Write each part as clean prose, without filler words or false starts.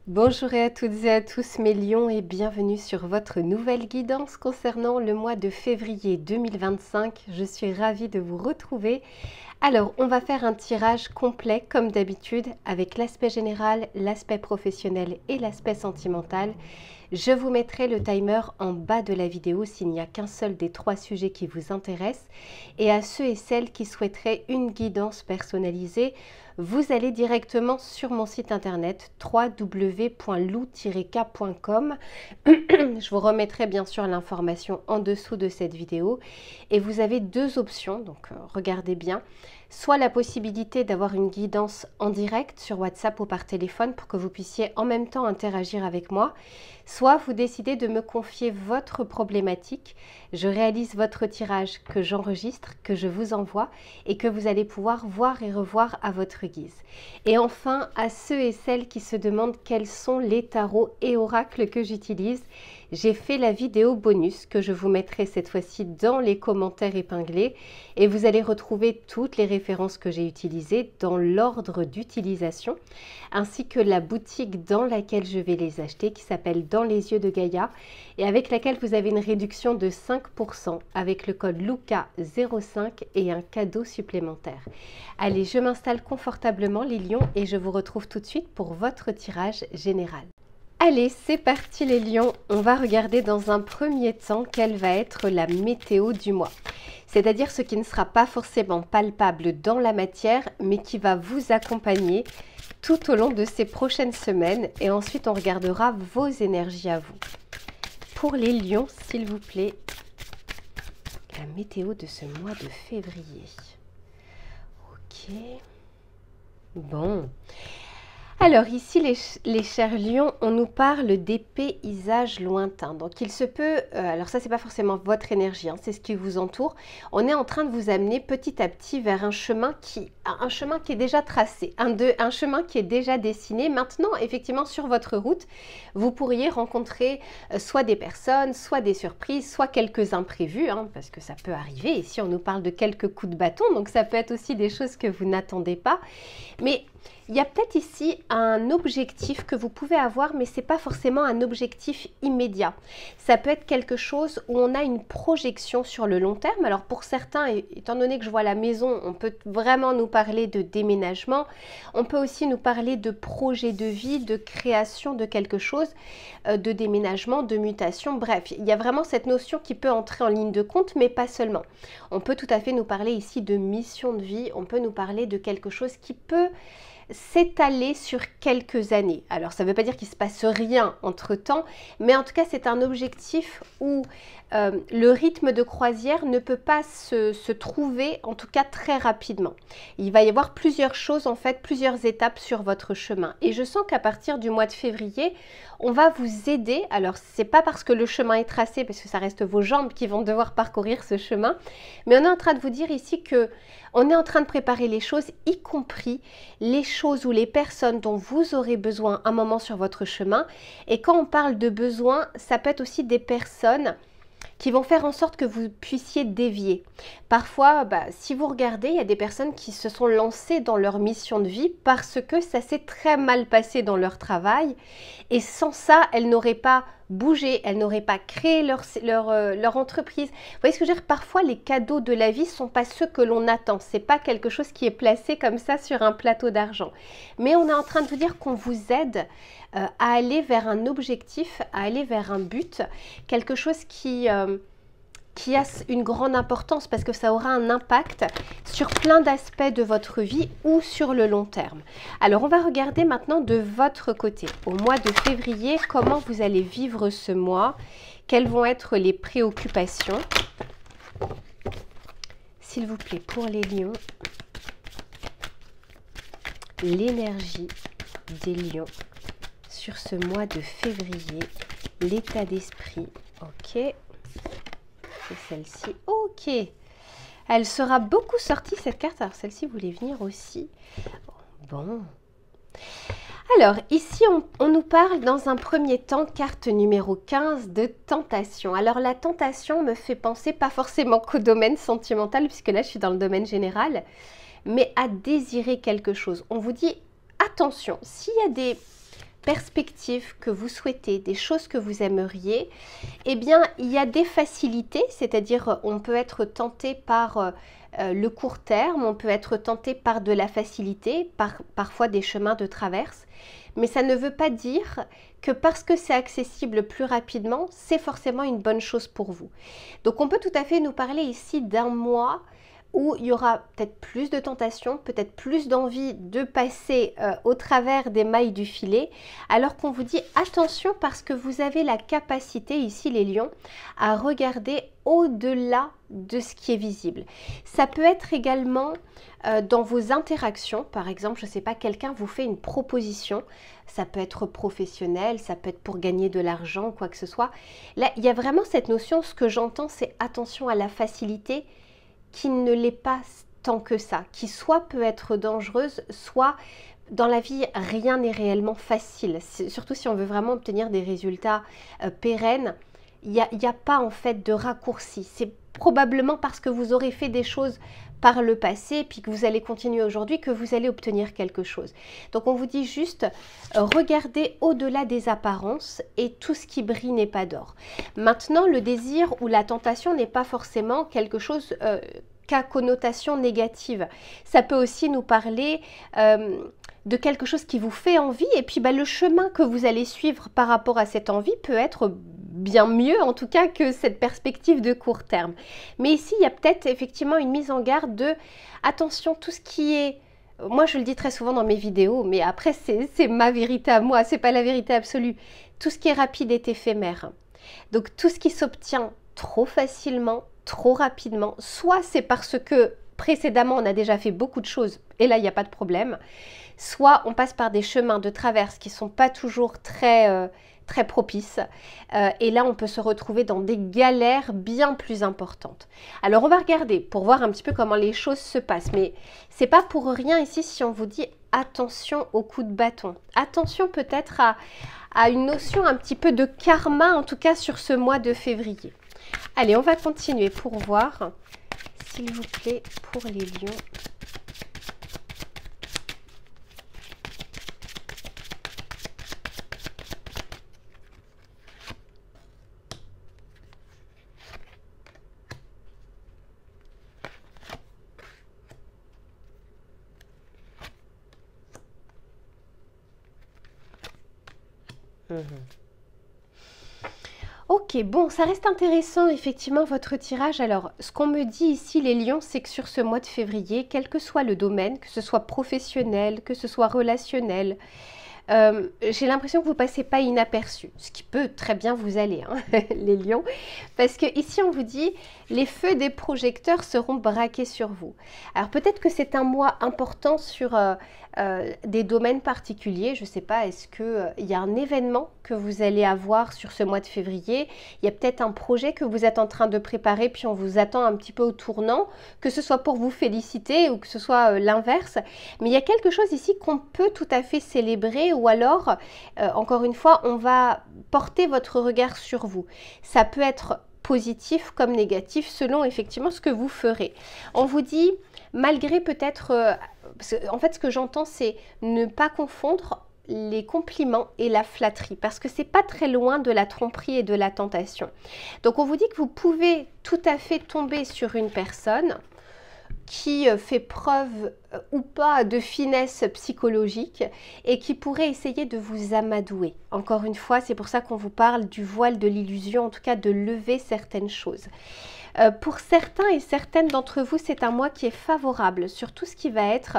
Bonjour à toutes et à tous mes lions et bienvenue sur votre nouvelle guidance concernant le mois de février 2025. Je suis ravie de vous retrouver. Alors, on va faire un tirage complet comme d'habitude avec l'aspect général, l'aspect professionnel et l'aspect sentimental. Je vous mettrai le timer en bas de la vidéo s'il n'y a qu'un seul des 3 sujets qui vous intéressent. Et à ceux et celles qui souhaiteraient une guidance personnalisée, vous allez directement sur mon site internet www.lou-k.com. Je vous remettrai bien sûr l'information en dessous de cette vidéo. Et vous avez 2 options, donc regardez bien. Soit la possibilité d'avoir une guidance en direct sur WhatsApp ou par téléphone pour que vous puissiez en même temps interagir avec moi. Soit vous décidez de me confier votre problématique. Je réalise votre tirage que j'enregistre, que je vous envoie et que vous allez pouvoir voir et revoir à votre guise. Et enfin, à ceux et celles qui se demandent quels sont les tarots et oracles que j'utilise, j'ai fait la vidéo bonus que je vous mettrai cette fois-ci dans les commentaires épinglés et vous allez retrouver toutes les références que j'ai utilisées dans l'ordre d'utilisation ainsi que la boutique dans laquelle je vais les acheter qui s'appelle Dans les yeux de Gaïa et avec laquelle vous avez une réduction de 5% avec le code LUCA05 et un cadeau supplémentaire. Allez, je m'installe confortablement les lions et je vous retrouve tout de suite pour votre tirage général. Allez, c'est parti les lions, on va regarder dans un premier temps quelle va être la météo du mois. C'est-à-dire ce qui ne sera pas forcément palpable dans la matière, mais qui va vous accompagner tout au long de ces prochaines semaines. Et ensuite, on regardera vos énergies à vous. Pour les lions, s'il vous plaît, la météo de ce mois de février. Ok. Bon. Alors ici, les chers lions, on nous parle des paysages lointains. Donc il se peut, alors ça c'est pas forcément votre énergie, hein, c'est ce qui vous entoure. On est en train de vous amener petit à petit vers un chemin qui est déjà tracé, un chemin qui est déjà dessiné. Maintenant, effectivement, sur votre route, vous pourriez rencontrer soit des personnes, soit des surprises, soit quelques imprévus, hein, parce que ça peut arriver. Ici, on nous parle de quelques coups de bâton, donc ça peut être aussi des choses que vous n'attendez pas. Mais il y a peut-être ici un objectif que vous pouvez avoir, mais ce n'est pas forcément un objectif immédiat. Ça peut être quelque chose où on a une projection sur le long terme. Alors pour certains, étant donné que je vois la maison, on peut vraiment nous parler de déménagement. On peut aussi nous parler de projet de vie, de création de quelque chose, de déménagement, de mutation. Bref, il y a vraiment cette notion qui peut entrer en ligne de compte, mais pas seulement. On peut tout à fait nous parler ici de mission de vie. On peut nous parler de quelque chose qui peut s'étaler sur quelques années. Alors ça ne veut pas dire qu'il ne se passe rien entre temps, mais en tout cas c'est un objectif où le rythme de croisière ne peut pas se trouver, en tout cas très rapidement. Il va y avoir plusieurs choses, en fait, plusieurs étapes sur votre chemin. Et je sens qu'à partir du mois de février, on va vous aider. Alors, ce n'est pas parce que le chemin est tracé, parce que ça reste vos jambes qui vont devoir parcourir ce chemin, mais on est en train de vous dire ici que on est en train de préparer les choses, y compris les choses ou les personnes dont vous aurez besoin un moment sur votre chemin. Et quand on parle de besoin, ça peut être aussi des personnes qui vont faire en sorte que vous puissiez dévier. Parfois, si vous regardez, il y a des personnes qui se sont lancées dans leur mission de vie parce que ça s'est très mal passé dans leur travail et sans ça, elles n'auraient pas bougé, elles n'auraient pas créé leur entreprise. Vous voyez ce que je veux dire? Parfois, les cadeaux de la vie ne sont pas ceux que l'on attend. Ce n'est pas quelque chose qui est placé comme ça sur un plateau d'argent. Mais on est en train de vous dire qu'on vous aide à aller vers un objectif, à aller vers un but, quelque chose qui a une grande importance parce que ça aura un impact sur plein d'aspects de votre vie ou sur le long terme. Alors, on va regarder maintenant de votre côté, au mois de février, comment vous allez vivre ce mois, quelles vont être les préoccupations. S'il vous plaît, pour les lions, l'énergie des lions sur ce mois de février, l'état d'esprit, ok, c'est celle-ci, ok, elle sera beaucoup sortie cette carte, alors celle-ci voulait venir aussi, bon, alors ici on nous parle dans un premier temps, carte numéro 15 de tentation. Alors la tentation me fait penser pas forcément qu'au domaine sentimental, puisque là je suis dans le domaine général, mais à désirer quelque chose. On vous dit attention, s'il y a des perspectives que vous souhaitez, des choses que vous aimeriez, eh bien, il y a des facilités, c'est-à-dire on peut être tenté par le court terme, on peut être tenté par de la facilité, parfois des chemins de traverse, mais ça ne veut pas dire que parce que c'est accessible plus rapidement, c'est forcément une bonne chose pour vous. Donc on peut tout à fait nous parler ici d'un mois où il y aura peut-être plus de tentations, peut-être plus d'envie de passer au travers des mailles du filet, alors qu'on vous dit attention parce que vous avez la capacité, ici les lions, à regarder au-delà de ce qui est visible. Ça peut être également dans vos interactions, par exemple, je ne sais pas, quelqu'un vous fait une proposition, ça peut être professionnel, ça peut être pour gagner de l'argent, quoi que ce soit. Là, il y a vraiment cette notion, ce que j'entends, c'est attention à la facilité, qui ne l'est pas tant que ça, qui soit peut être dangereuse, soit dans la vie, rien n'est réellement facile. Surtout si on veut vraiment obtenir des résultats pérennes, il n'y a pas en fait de raccourci. C'est probablement parce que vous aurez fait des choses par le passé, puis que vous allez continuer aujourd'hui, que vous allez obtenir quelque chose. Donc on vous dit juste, regardez au-delà des apparences et tout ce qui brille n'est pas d'or. Maintenant, le désir ou la tentation n'est pas forcément quelque chose qu'à connotation négative. Ça peut aussi nous parler de quelque chose qui vous fait envie, et puis le chemin que vous allez suivre par rapport à cette envie peut être bien mieux en tout cas que cette perspective de court terme. Mais ici, il y a peut-être effectivement une mise en garde de attention, tout ce qui est, moi je le dis très souvent dans mes vidéos, mais après c'est ma vérité à moi, c'est pas la vérité absolue, tout ce qui est rapide est éphémère. Donc tout ce qui s'obtient trop facilement, trop rapidement, soit c'est parce que précédemment on a déjà fait beaucoup de choses et là il n'y a pas de problème, soit on passe par des chemins de traverse qui ne sont pas toujours très propices et là on peut se retrouver dans des galères bien plus importantes. Alors on va regarder pour voir un petit peu comment les choses se passent, mais c'est pas pour rien ici si on vous dit attention aux coups de bâton, attention peut-être à une notion un petit peu de karma, en tout cas sur ce mois de février. Allez, on va continuer pour voir, s'il vous plaît, pour les lions. Ok, bon, ça reste intéressant effectivement votre tirage. Alors, ce qu'on me dit ici les lions, c'est que sur ce mois de février, quel que soit le domaine, que ce soit professionnel, que ce soit relationnel, j'ai l'impression que vous ne passez pas inaperçu, ce qui peut très bien vous aller, hein, les lions, parce que ici on vous dit les feux des projecteurs seront braqués sur vous. Alors peut-être que c'est un mois important sur des domaines particuliers, je ne sais pas, est-ce qu'il y a un événement que vous allez avoir sur ce mois de février, il y a peut-être un projet que vous êtes en train de préparer, puis on vous attend un petit peu au tournant, que ce soit pour vous féliciter ou que ce soit l'inverse, mais il y a quelque chose ici qu'on peut tout à fait célébrer, ou alors, encore une fois, on va porter votre regard sur vous. Ça peut être positif comme négatif selon effectivement ce que vous ferez. On vous dit, malgré peut-être, en fait ce que j'entends c'est ne pas confondre les compliments et la flatterie, parce que c'est pas très loin de la tromperie et de la tentation. Donc on vous dit que vous pouvez tout à fait tomber sur une personne qui fait preuve ou pas de finesse psychologique et qui pourrait essayer de vous amadouer. Encore une fois, c'est pour ça qu'on vous parle du voile de l'illusion, en tout cas de lever certaines choses. Pour certains et certaines d'entre vous, c'est un mois qui est favorable sur tout ce qui va être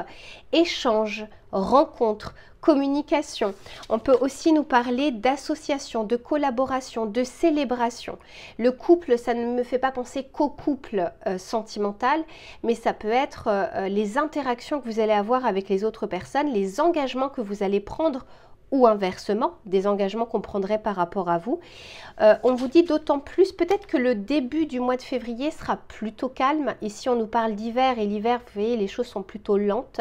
échange, rencontre, communication. On peut aussi nous parler d'association, de collaboration, de célébration. Le couple, ça ne me fait pas penser qu'au couple sentimental, mais ça peut être les interactions que vous allez avoir avec les autres personnes, les engagements que vous allez prendre ou inversement, des engagements qu'on prendrait par rapport à vous. On vous dit d'autant plus, peut-être que le début du mois de février sera plutôt calme. Ici, on nous parle d'hiver et l'hiver, vous voyez, les choses sont plutôt lentes.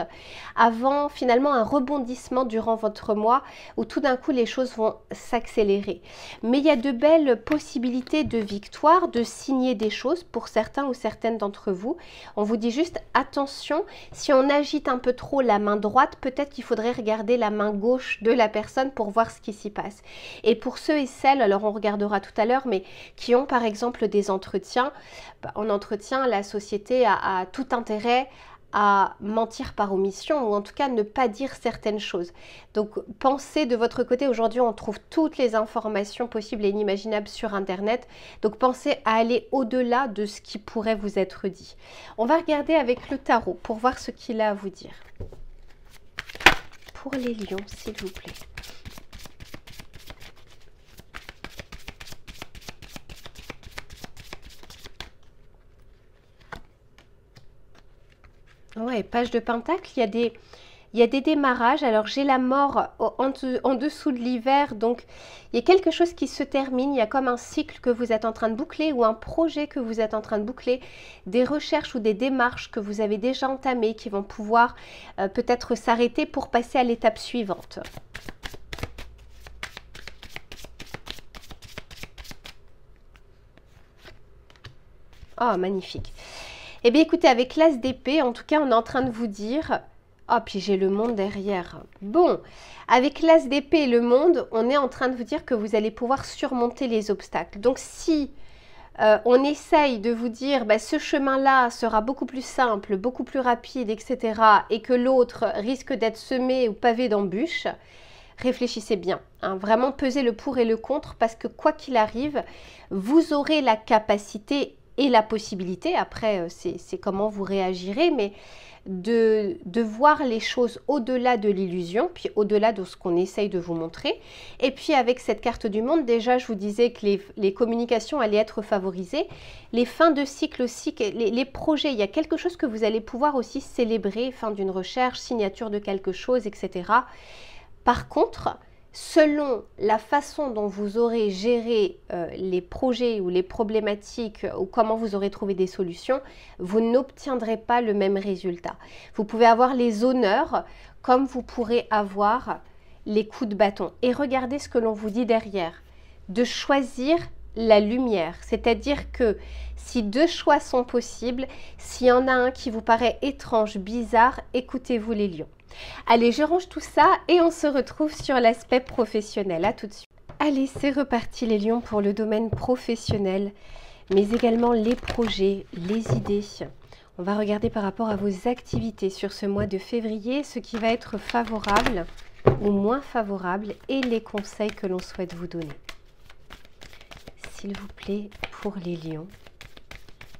Avant, finalement, un rebondissement durant votre mois où tout d'un coup, les choses vont s'accélérer. Mais il y a de belles possibilités de victoire, de signer des choses pour certains ou certaines d'entre vous. On vous dit juste, attention, si on agite un peu trop la main droite, peut-être qu'il faudrait regarder la main gauche de la personne personne pour voir ce qui s'y passe. Et pour ceux et celles, alors on regardera tout à l'heure, mais qui ont par exemple des entretiens, en entretien, la société a tout intérêt à mentir par omission ou en tout cas ne pas dire certaines choses. Donc pensez de votre côté, aujourd'hui on trouve toutes les informations possibles et inimaginables sur internet, donc pensez à aller au-delà de ce qui pourrait vous être dit. On va regarder avec le tarot pour voir ce qu'il a à vous dire. Pour les lions, s'il vous plaît. Ouais, page de pentacle, il y a des démarrages. Alors j'ai la mort en dessous de l'hiver, donc il y a quelque chose qui se termine, il y a comme un cycle que vous êtes en train de boucler ou un projet que vous êtes en train de boucler, des recherches ou des démarches que vous avez déjà entamées qui vont pouvoir peut-être s'arrêter pour passer à l'étape suivante. Oh, magnifique. Eh bien, écoutez, avec l'as d'épée, en tout cas, on est en train de vous dire... Oh, puis j'ai le monde derrière. Bon, avec l'as d'épée et le monde, on est en train de vous dire que vous allez pouvoir surmonter les obstacles. Donc, si on essaye de vous dire, bah, ce chemin-là sera beaucoup plus simple, beaucoup plus rapide, etc., et que l'autre risque d'être semé ou pavé d'embûches, réfléchissez bien. Hein, vraiment, pesez le pour et le contre, parce que quoi qu'il arrive, vous aurez la capacité et la possibilité, après c'est comment vous réagirez, mais de voir les choses au-delà de l'illusion, puis au-delà de ce qu'on essaye de vous montrer. Et puis avec cette carte du monde, déjà je vous disais que les communications allaient être favorisées, les fins de cycle aussi, les projets, il y a quelque chose que vous allez pouvoir aussi célébrer, fin d'une recherche, signature de quelque chose, etc. Par contre, selon la façon dont vous aurez géré les projets ou les problématiques ou comment vous aurez trouvé des solutions, vous n'obtiendrez pas le même résultat. Vous pouvez avoir les honneurs comme vous pourrez avoir les coups de bâton. Et regardez ce que l'on vous dit derrière, de choisir la lumière. C'est-à-dire que si deux choix sont possibles, s'il y en a un qui vous paraît étrange, bizarre, écoutez-vous les lions. Allez, je range tout ça et on se retrouve sur l'aspect professionnel. À tout de suite. Allez, c'est reparti les lions pour le domaine professionnel, mais également les projets, les idées. On va regarder par rapport à vos activités sur ce mois de février, ce qui va être favorable ou moins favorable et les conseils que l'on souhaite vous donner. S'il vous plaît, pour les lions,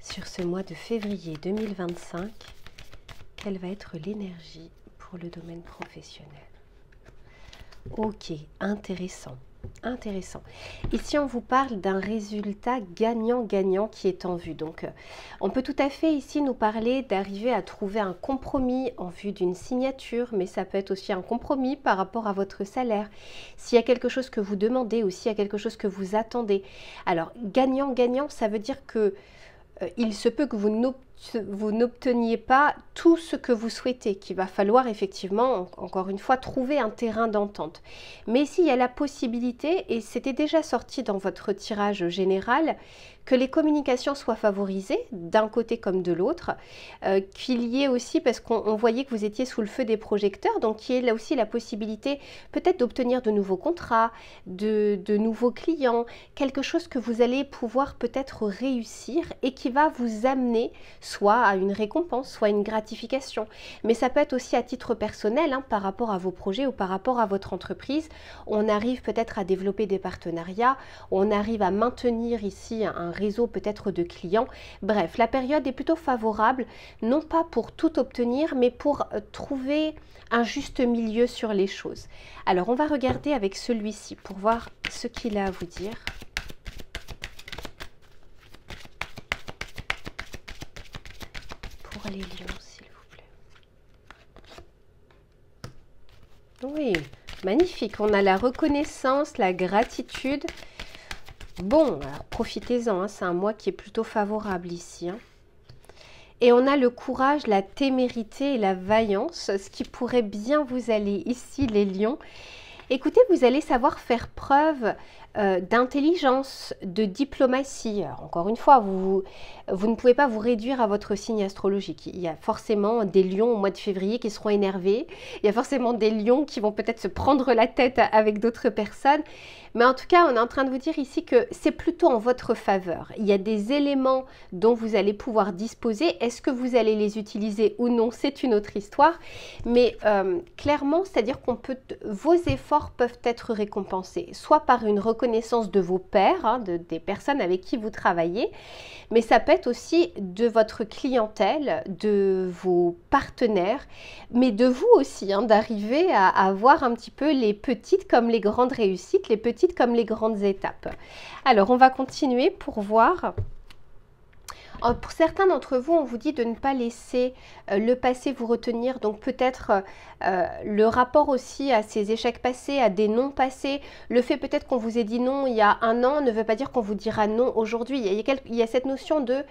sur ce mois de février 2025, quelle va être l'énergie pour le domaine professionnel? Ok, intéressant, intéressant. Ici, on vous parle d'un résultat gagnant-gagnant qui est en vue. Donc, on peut tout à fait ici nous parler d'arriver à trouver un compromis en vue d'une signature, mais ça peut être aussi un compromis par rapport à votre salaire. S'il y a quelque chose que vous demandez ou s'il y a quelque chose que vous attendez. Alors, gagnant-gagnant, ça veut dire que il se peut que vous n'obteniez pas tout ce que vous souhaitez, qu'il va falloir effectivement, encore une fois, trouver un terrain d'entente. Mais s'il y a la possibilité, et c'était déjà sorti dans votre tirage général, que les communications soient favorisées d'un côté comme de l'autre, qu'il y ait aussi, parce qu'on voyait que vous étiez sous le feu des projecteurs, donc qu'il y ait là aussi la possibilité peut-être d'obtenir de nouveaux contrats, de nouveaux clients, quelque chose que vous allez pouvoir peut-être réussir et qui va vous amener soit à une récompense, soit à une gratification. Mais ça peut être aussi à titre personnel, hein, par rapport à vos projets ou par rapport à votre entreprise. On arrive peut-être à développer des partenariats, on arrive à maintenir ici un réseau peut-être de clients. Bref, la période est plutôt favorable, non pas pour tout obtenir, mais pour trouver un juste milieu sur les choses. Alors, on va regarder avec celui-ci pour voir ce qu'il a à vous dire. Pour les lions, s'il vous plaît. Oui, magnifique. On a la reconnaissance, la gratitude. Bon, alors profitez-en, hein, c'est un mois qui est plutôt favorable ici. Hein. Et on a le courage, la témérité et la vaillance, ce qui pourrait bien vous aller ici, les lions. Écoutez, vous allez savoir faire preuve d'intelligence, de diplomatie. Alors, encore une fois, vous ne pouvez pas vous réduire à votre signe astrologique. Il y a forcément des lions au mois de février qui seront énervés. Il y a forcément des lions qui vont peut-être se prendre la tête avec d'autres personnes. Mais en tout cas, on est en train de vous dire ici que c'est plutôt en votre faveur. Il y a des éléments dont vous allez pouvoir disposer. Est-ce que vous allez les utiliser ou non? C'est une autre histoire. Mais clairement, c'est-à-dire qu'on peut, vos efforts peuvent être récompensés, soit par une reconnaissance de vos pairs, hein, des personnes avec qui vous travaillez, mais ça peut être aussi de votre clientèle, de vos partenaires, mais de vous aussi, hein, d'arriver à voir un petit peu les petites comme les grandes réussites, les petites comme les grandes étapes. Alors, on va continuer pour voir. Pour certains d'entre vous, on vous dit de ne pas laisser le passé vous retenir, donc peut-être le rapport aussi à ces échecs passés, à des non passés. Le fait peut-être qu'on vous ait dit non il y a un an ne veut pas dire qu'on vous dira non aujourd'hui. Il y a cette notion de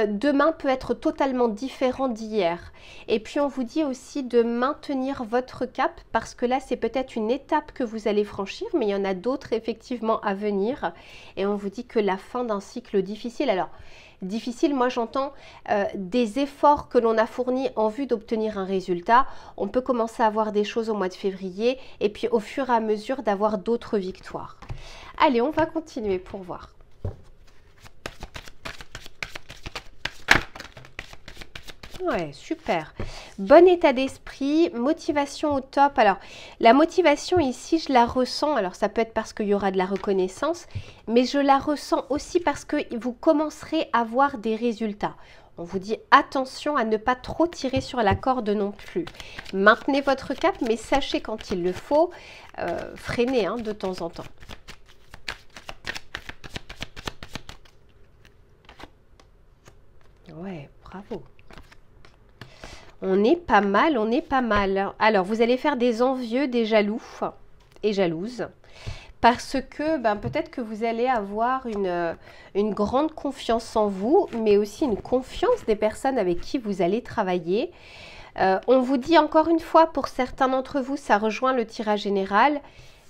demain peut être totalement différent d'hier. Et puis on vous dit aussi de maintenir votre cap parce que là c'est peut-être une étape que vous allez franchir, mais il y en a d'autres effectivement à venir. Et on vous dit que la fin d'un cycle difficile. Alors, difficile, moi j'entends des efforts que l'on a fournis en vue d'obtenir un résultat. On peut commencer à avoir des choses au mois de février et puis au fur et à mesure d'avoir d'autres victoires. Allez, on va continuer pour voir. Ouais, super. Bon état d'esprit, motivation au top. Alors, la motivation ici, je la ressens. Alors, ça peut être parce qu'il y aura de la reconnaissance, mais je la ressens aussi parce que vous commencerez à voir des résultats. On vous dit attention à ne pas trop tirer sur la corde non plus. Maintenez votre cap, mais sachez quand il le faut, freinez hein, de temps en temps. Ouais, bravo. On est pas mal, on est pas mal. Alors, vous allez faire des envieux, des jaloux et jalouses. Parce que peut-être que vous allez avoir une grande confiance en vous, mais aussi une confiance des personnes avec qui vous allez travailler. On vous dit encore une fois, pour certains d'entre vous, ça rejoint le tirage général.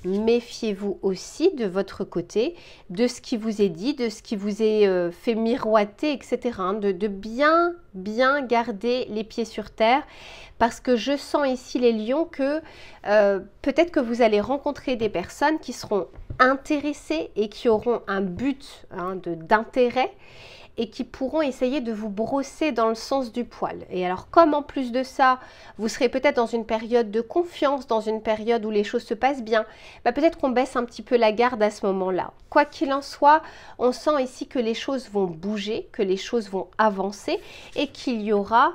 Méfiez-vous aussi de votre côté, de ce qui vous est dit, de ce qui vous est fait miroiter, etc. Hein, de bien garder les pieds sur terre parce que je sens ici les lions que peut-être que vous allez rencontrer des personnes qui seront intéressées et qui auront un but hein, d'intérêt et qui pourront essayer de vous brosser dans le sens du poil. Et alors, comme en plus de ça, vous serez peut-être dans une période de confiance, dans une période où les choses se passent bien, peut-être qu'on baisse un petit peu la garde à ce moment-là. Quoi qu'il en soit, on sent ici que les choses vont bouger, que les choses vont avancer et qu'il y aura...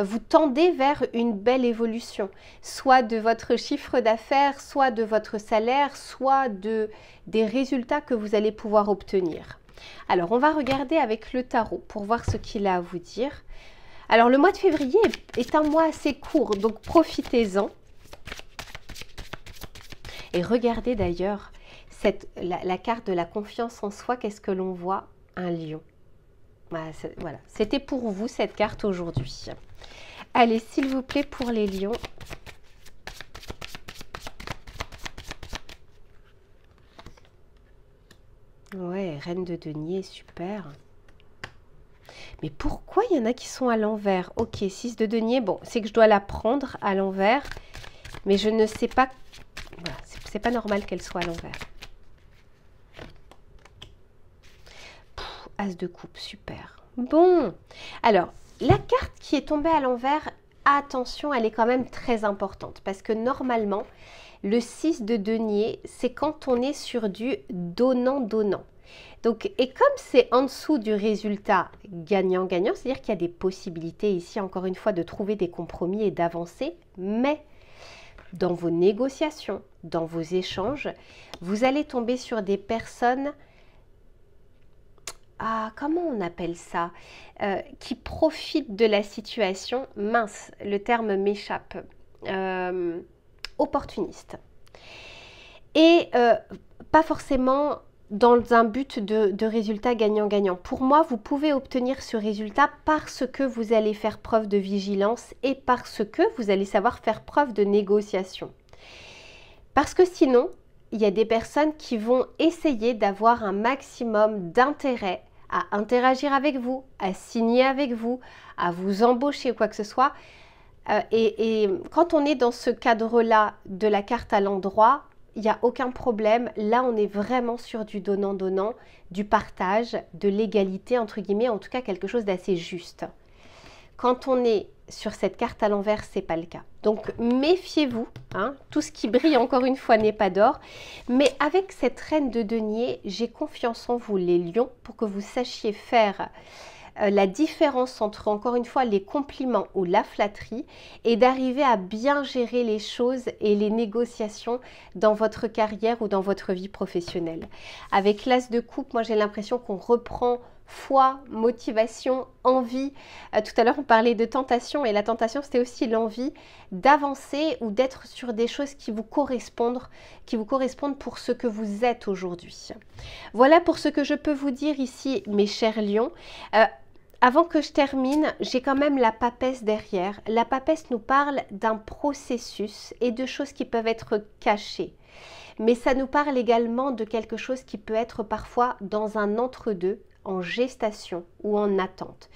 Vous tendez vers une belle évolution, soit de votre chiffre d'affaires, soit de votre salaire, soit des résultats que vous allez pouvoir obtenir. Alors, on va regarder avec le tarot pour voir ce qu'il a à vous dire. Alors, le mois de février est un mois assez court, donc profitez-en. Et regardez d'ailleurs la carte de la confiance en soi, qu'est-ce que l'on voit? Un lion. Voilà, c'était pour vous cette carte aujourd'hui. Allez, s'il vous plaît, pour les lions. Ouais, reine de denier, super. Mais pourquoi il y en a qui sont à l'envers? Ok, 6 de denier, bon, c'est que je dois la prendre à l'envers, mais je ne sais pas... Voilà, c'est pas normal qu'elle soit à l'envers. As de coupe, super. Bon, alors, la carte qui est tombée à l'envers, attention, elle est quand même très importante, parce que normalement... Le 6 de denier, c'est quand on est sur du donnant-donnant. Donc, et comme c'est en dessous du résultat gagnant-gagnant, c'est-à-dire qu'il y a des possibilités ici, encore une fois, de trouver des compromis et d'avancer, mais dans vos négociations, dans vos échanges, vous allez tomber sur des personnes, comment on appelle ça, qui profitent de la situation, mince, le terme m'échappe, opportuniste. Et pas forcément dans un but de résultat gagnant-gagnant. Pour moi, vous pouvez obtenir ce résultat parce que vous allez faire preuve de vigilance et parce que vous allez savoir faire preuve de négociation. Parce que sinon, il y a des personnes qui vont essayer d'avoir un maximum d'intérêt à interagir avec vous, à signer avec vous, à vous embaucher ou quoi que ce soit. Et quand on est dans ce cadre-là de la carte à l'endroit, il n'y a aucun problème. Là, on est vraiment sur du donnant-donnant, du partage, de l'égalité, entre guillemets, en tout cas quelque chose d'assez juste. Quand on est sur cette carte à l'envers, ce n'est pas le cas. Donc, méfiez-vous. Hein, tout ce qui brille, encore une fois, n'est pas d'or. Mais avec cette reine de denier, j'ai confiance en vous, les lions, pour que vous sachiez faire la différence entre, encore une fois, les compliments ou la flatterie et d'arriver à bien gérer les choses et les négociations dans votre carrière ou dans votre vie professionnelle. Avec l'as de coupe, moi j'ai l'impression qu'on reprend foi, motivation, envie. Tout à l'heure, on parlait de tentation et la tentation, c'était aussi l'envie d'avancer ou d'être sur des choses qui vous correspondent pour ce que vous êtes aujourd'hui. Voilà pour ce que je peux vous dire ici, mes chers lions. Avant que je termine, j'ai quand même la papesse derrière. La papesse nous parle d'un processus et de choses qui peuvent être cachées. Mais ça nous parle également de quelque chose qui peut être parfois dans un entre-deux, en gestation ou en attente.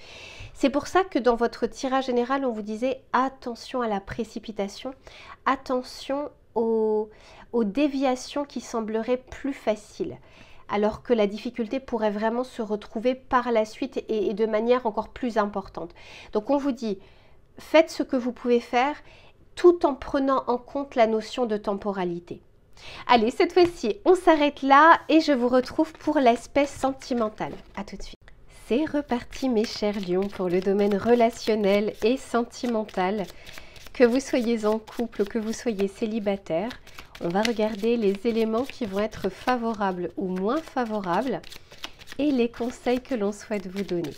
C'est pour ça que dans votre tirage général, on vous disait attention à la précipitation, attention aux déviations qui sembleraient plus faciles, alors que la difficulté pourrait vraiment se retrouver par la suite et de manière encore plus importante. Donc on vous dit, faites ce que vous pouvez faire tout en prenant en compte la notion de temporalité. Allez, cette fois-ci, on s'arrête là et je vous retrouve pour l'aspect sentimental. À tout de suite. C'est reparti mes chers lions pour le domaine relationnel et sentimental. Que vous soyez en couple ou que vous soyez célibataire, on va regarder les éléments qui vont être favorables ou moins favorables et les conseils que l'on souhaite vous donner.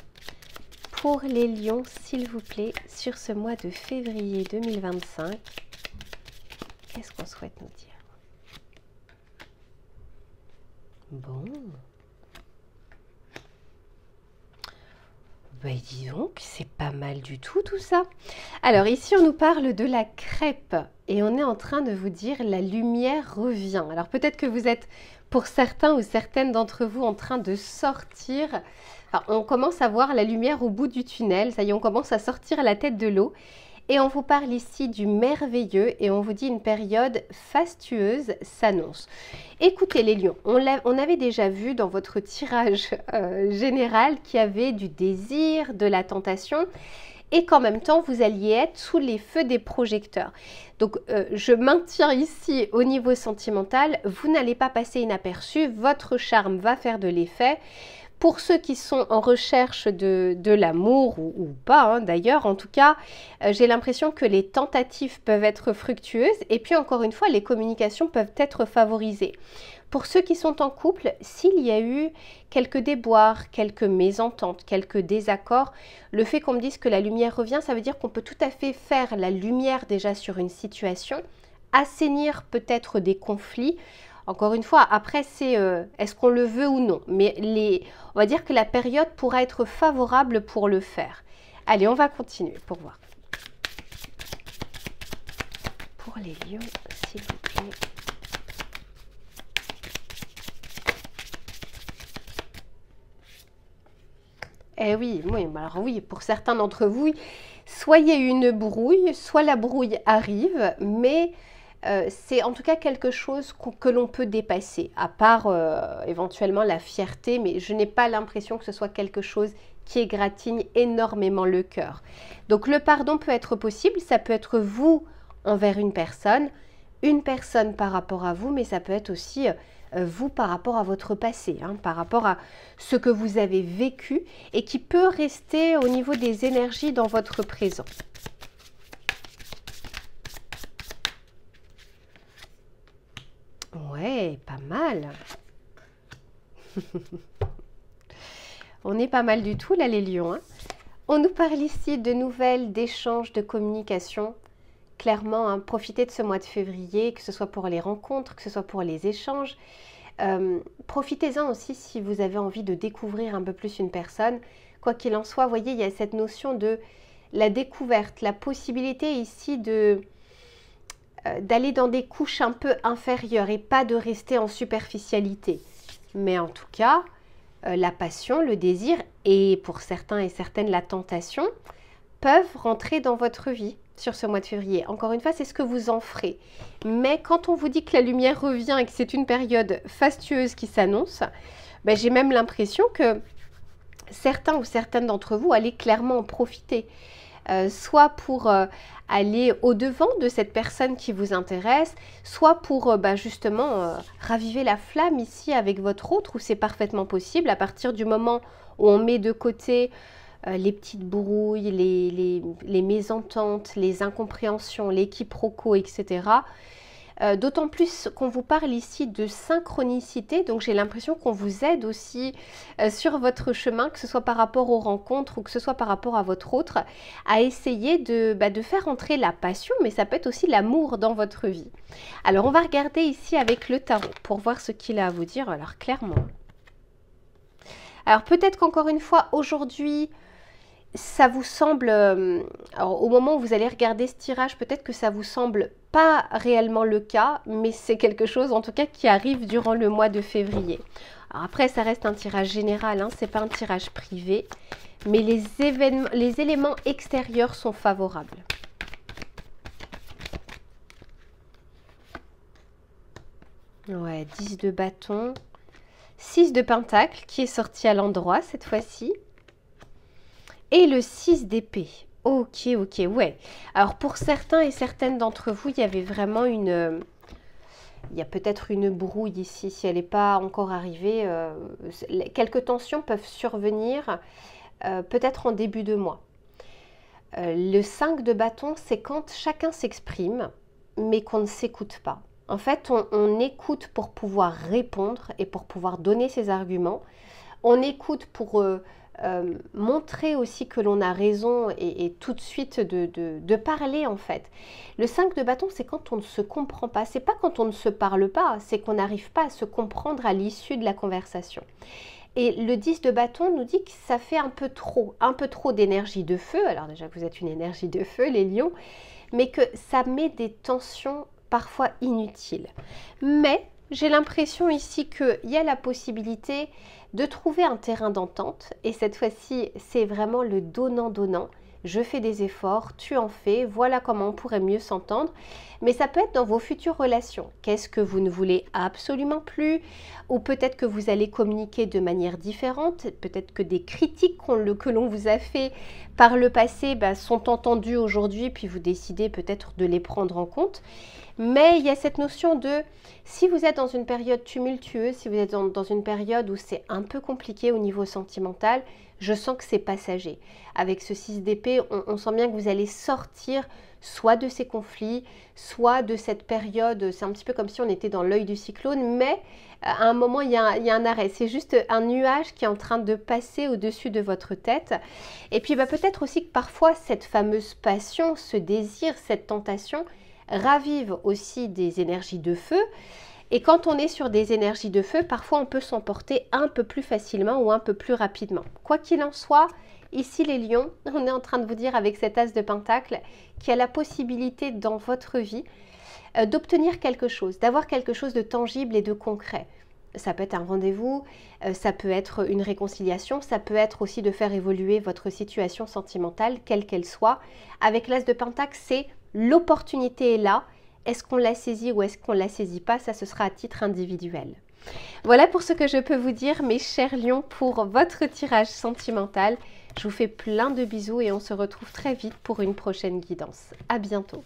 Pour les lions, s'il vous plaît, sur ce mois de février 2025, qu'est-ce qu'on souhaite nous dire ? Bon. Ben, dis donc, c'est pas mal du tout ça. Alors ici, on nous parle de la crêpe et on est en train de vous dire la lumière revient. Alors peut-être que vous êtes, pour certains ou certaines d'entre vous, en train de sortir. Enfin, on commence à voir la lumière au bout du tunnel. Ça y est, on commence à sortir la tête de l'eau. Et on vous parle ici du merveilleux et on vous dit une période fastueuse s'annonce. Écoutez les lions, on avait déjà vu dans votre tirage général qu'il y avait du désir, de la tentation et qu'en même temps vous alliez être sous les feux des projecteurs. Donc je maintiens ici au niveau sentimental, vous n'allez pas passer inaperçu, votre charme va faire de l'effet. Pour ceux qui sont en recherche de l'amour ou pas, hein, d'ailleurs, en tout cas, j'ai l'impression que les tentatives peuvent être fructueuses et puis encore une fois, les communications peuvent être favorisées. Pour ceux qui sont en couple, s'il y a eu quelques déboires, quelques mésententes, quelques désaccords, le fait qu'on me dise que la lumière revient, ça veut dire qu'on peut tout à fait faire la lumière déjà sur une situation, assainir peut-être des conflits. Encore une fois, après, c'est est-ce qu'on le veut ou non. Mais on va dire que la période pourra être favorable pour le faire. Allez, on va continuer pour voir. Pour les lions, s'il vous plaît. Eh oui, alors oui, pour certains d'entre vous, soit il y a eu une brouille, soit la brouille arrive, mais c'est en tout cas quelque chose que l'on peut dépasser, à part éventuellement la fierté, mais je n'ai pas l'impression que ce soit quelque chose qui égratigne énormément le cœur. Donc le pardon peut être possible, ça peut être vous envers une personne par rapport à vous, mais ça peut être aussi vous par rapport à votre passé, hein, par rapport à ce que vous avez vécu et qui peut rester au niveau des énergies dans votre présent. Ouais, pas mal. On est pas mal du tout là les lions. Hein. On nous parle ici de nouvelles, d'échanges, de communication. Clairement, hein, profitez de ce mois de février, que ce soit pour les rencontres, que ce soit pour les échanges. Profitez-en aussi si vous avez envie de découvrir un peu plus une personne. Quoi qu'il en soit, vous voyez, il y a cette notion de la découverte, la possibilité ici de d'aller dans des couches un peu inférieures et pas de rester en superficialité. Mais en tout cas, la passion, le désir et pour certains et certaines la tentation peuvent rentrer dans votre vie sur ce mois de février. Encore une fois, c'est ce que vous en ferez. Mais quand on vous dit que la lumière revient et que c'est une période fastueuse qui s'annonce, ben, j'ai même l'impression que certains ou certaines d'entre vous allez clairement en profiter. Soit pour aller au-devant de cette personne qui vous intéresse, soit pour justement raviver la flamme ici avec votre autre, où c'est parfaitement possible à partir du moment où on met de côté les petites brouilles, les mésententes, les incompréhensions, les quiproquos, etc. D'autant plus qu'on vous parle ici de synchronicité, donc j'ai l'impression qu'on vous aide aussi sur votre chemin, que ce soit par rapport aux rencontres ou que ce soit par rapport à votre autre, à essayer de faire entrer la passion, mais ça peut être aussi l'amour dans votre vie. Alors on va regarder ici avec le tarot pour voir ce qu'il a à vous dire, alors clairement. Alors peut-être qu'encore une fois, aujourd'hui, ça vous semble, alors au moment où vous allez regarder ce tirage, peut-être que ça vous semble pas réellement le cas, mais c'est quelque chose en tout cas qui arrive durant le mois de février. Alors après, ça reste un tirage général, hein, c'est pas un tirage privé, mais les éléments extérieurs sont favorables. Ouais, 10 de bâton, 6 de pentacle qui est sorti à l'endroit cette fois-ci. Et le 6 d'épée. Ok, ouais. Alors pour certains et certaines d'entre vous, il y avait vraiment une... il y a peut-être une brouille ici, si elle n'est pas encore arrivée. Quelques tensions peuvent survenir, peut-être en début de mois. Le 5 de bâton, c'est quand chacun s'exprime, mais qu'on ne s'écoute pas. En fait, on écoute pour pouvoir répondre et pour pouvoir donner ses arguments. On écoute pour... montrer aussi que l'on a raison et tout de suite de parler en fait. Le 5 de bâton, c'est quand on ne se comprend pas. C'est pas quand on ne se parle pas, c'est qu'on n'arrive pas à se comprendre à l'issue de la conversation. Et le 10 de bâton nous dit que ça fait un peu trop d'énergie de feu. Alors déjà que vous êtes une énergie de feu, les lions, mais que ça met des tensions parfois inutiles. Mais j'ai l'impression ici qu'il y a la possibilité de trouver un terrain d'entente. Et cette fois-ci, c'est vraiment le donnant-donnant. Je fais des efforts, tu en fais, voilà comment on pourrait mieux s'entendre. Mais ça peut être dans vos futures relations. Qu'est-ce que vous ne voulez absolument plus? Ou peut-être que vous allez communiquer de manière différente. Peut-être que des critiques que l'on vous a fait par le passé sont entendues aujourd'hui, puis vous décidez peut-être de les prendre en compte. Mais il y a cette notion de, si vous êtes dans une période tumultueuse, si vous êtes dans une période où c'est un peu compliqué au niveau sentimental, je sens que c'est passager. Avec ce 6 d'épée, on sent bien que vous allez sortir soit de ces conflits, soit de cette période, c'est un petit peu comme si on était dans l'œil du cyclone, mais à un moment, il y a un arrêt. C'est juste un nuage qui est en train de passer au-dessus de votre tête. Et puis peut-être aussi que parfois, cette fameuse passion, ce désir, cette tentation, ravive aussi des énergies de feu. Et quand on est sur des énergies de feu, parfois on peut s'emporter un peu plus facilement ou un peu plus rapidement. Quoi qu'il en soit, ici les lions, on est en train de vous dire avec cet as de pentacle qu'il y a la possibilité dans votre vie d'obtenir quelque chose, d'avoir quelque chose de tangible et de concret. Ça peut être un rendez-vous, ça peut être une réconciliation, ça peut être aussi de faire évoluer votre situation sentimentale, quelle qu'elle soit. Avec l'as de pentacle, c'est l'opportunité est là. Est-ce qu'on la saisit ou est-ce qu'on ne la saisit pas? Ça, ce sera à titre individuel. Voilà pour ce que je peux vous dire, mes chers lions, pour votre tirage sentimental. Je vous fais plein de bisous et on se retrouve très vite pour une prochaine guidance. À bientôt.